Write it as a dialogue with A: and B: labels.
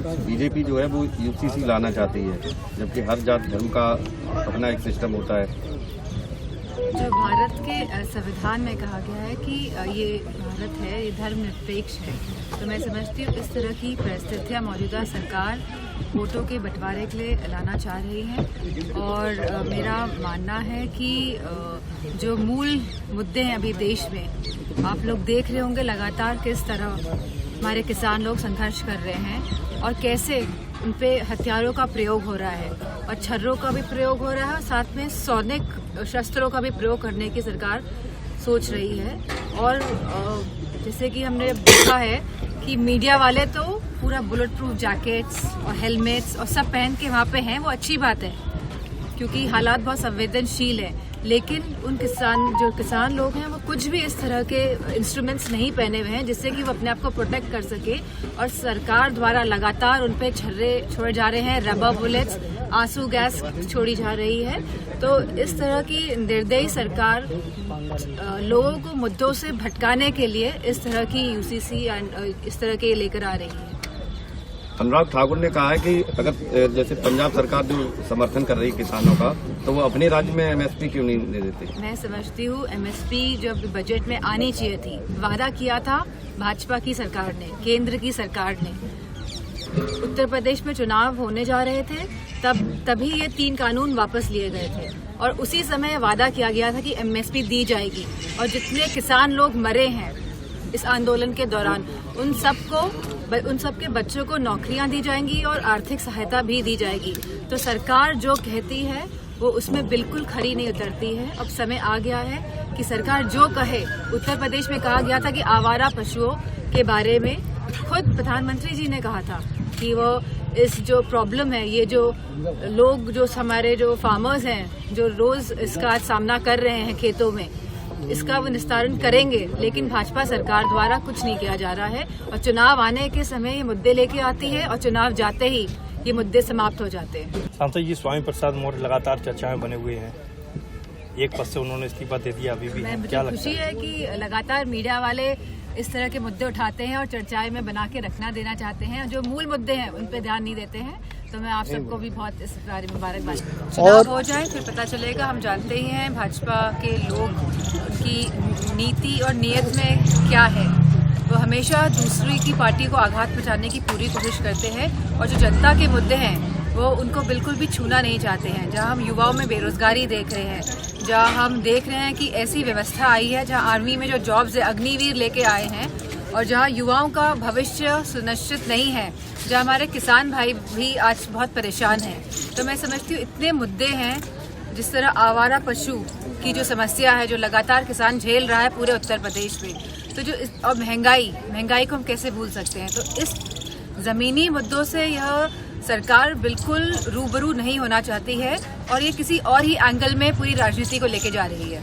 A: BJP जो है वो यूसीसी लाना चाहती है, जबकि हर जात धर्म का अपना एक सिस्टम होता है।
B: जो भारत के संविधान में कहा गया है कि ये भारत है, ये धर्मनिरपेक्ष है, तो मैं समझती हूँ इस तरह की परिस्थितियाँ मौजूदा सरकार वोटों के बंटवारे के लिए लाना चाह रही है। और मेरा मानना है कि जो मूल मुद्दे हैं अभी देश में, आप लोग देख रहे होंगे लगातार किस तरह हमारे किसान लोग संघर्ष कर रहे हैं और कैसे उन पे हथियारों का प्रयोग हो रहा है और छर्रों का भी प्रयोग हो रहा है और साथ में सैनिक शस्त्रों का भी प्रयोग करने की सरकार सोच रही है। और जैसे कि हमने देखा है कि मीडिया वाले तो पूरा बुलेट प्रूफ जैकेट्स और हेलमेट्स और सब पहन के वहाँ पे हैं, वो अच्छी बात है क्योंकि हालात बहुत संवेदनशील है। लेकिन उन किसान लोग हैं वो कुछ भी इस तरह के इंस्ट्रूमेंट्स नहीं पहने हुए हैं जिससे कि वो अपने आप को प्रोटेक्ट कर सके। और सरकार द्वारा लगातार उन पे छर्रे छोड़े जा रहे हैं, रबर बुलेट्स, आंसू गैस छोड़ी जा रही है। तो इस तरह की निर्दयी सरकार लोगों को मुद्दों से भटकाने के लिए इस तरह की यूसीसी एंड इस तरह के लेकर आ रही है।
A: अनुराग ठाकुर ने कहा है कि अगर जैसे पंजाब सरकार जो समर्थन कर रही है किसानों का, तो वो अपने राज्य में एमएसपी क्यों नहीं दे देती?
B: मैं समझती हूँ एमएसपी जो तबजट में आनी चाहिए थी, वादा किया था भाजपा की सरकार ने, केंद्र की सरकार ने। उत्तर प्रदेश में चुनाव होने जा रहे थे तभी ये 3 कानून वापस लिए गए थे और उसी समय वादा किया गया था कि एमएसपी दी जाएगी और जितने किसान लोग मरे हैं इस आंदोलन के दौरान उन सबके बच्चों को नौकरियां दी जाएंगी और आर्थिक सहायता भी दी जाएगी। तो सरकार जो कहती है वो उसमें बिल्कुल खरी नहीं उतरती है। अब समय आ गया है कि सरकार जो कहे। उत्तर प्रदेश में कहा गया था कि आवारा पशुओं के बारे में खुद प्रधानमंत्री जी ने कहा था कि वो इस जो प्रॉब्लम है, ये जो लोग जो हमारे जो फार्मर्स हैं जो रोज इसका सामना कर रहे हैं खेतों में, इसका वो निस्तारण करेंगे। लेकिन भाजपा सरकार द्वारा कुछ नहीं किया जा रहा है और चुनाव आने के समय ये मुद्दे लेके आती है और चुनाव जाते ही ये मुद्दे समाप्त हो जाते हैं।
C: सांसद जी स्वामी प्रसाद मौर्य लगातार चर्चाएं बने हुए हैं, एक पद से उन्होंने इस्तीफा दे दिया, अभी भी क्या लगता है?
B: खुशी है कि लगातार मीडिया वाले इस तरह के मुद्दे उठाते हैं और चर्चाएं में बना के रखना देना चाहते हैं। जो मूल मुद्दे हैं उन पे ध्यान नहीं देते हैं। तो मैं आप सबको भी बहुत इस बारे में मुबारकबाद। चुनाव हो जाए फिर पता चलेगा। हम जानते ही हैं भाजपा के लोग, उनकी नीति और नीयत में क्या है। वो हमेशा दूसरी की पार्टी को आघात पहुंचाने की पूरी कोशिश करते हैं और जो जनता के मुद्दे हैं वो उनको बिल्कुल भी छूना नहीं चाहते हैं। जहां हम युवाओं में बेरोजगारी देख रहे हैं, जहां हम देख रहे हैं कि ऐसी व्यवस्था आई है जहां आर्मी में जो जॉब्स है अग्निवीर लेके आए हैं और जहां युवाओं का भविष्य सुनिश्चित नहीं है, जहां हमारे किसान भाई भी आज बहुत परेशान हैं। तो मैं समझती हूँ इतने मुद्दे हैं, जिस तरह आवारा पशु की जो समस्या है जो लगातार किसान झेल रहा है पूरे उत्तर प्रदेश में, तो जो और महंगाई को हम कैसे भूल सकते हैं। तो इस जमीनी मुद्दों से यह सरकार बिल्कुल रूबरू नहीं होना चाहती है और ये किसी और ही एंगल में पूरी राजनीति को लेके जा रही है।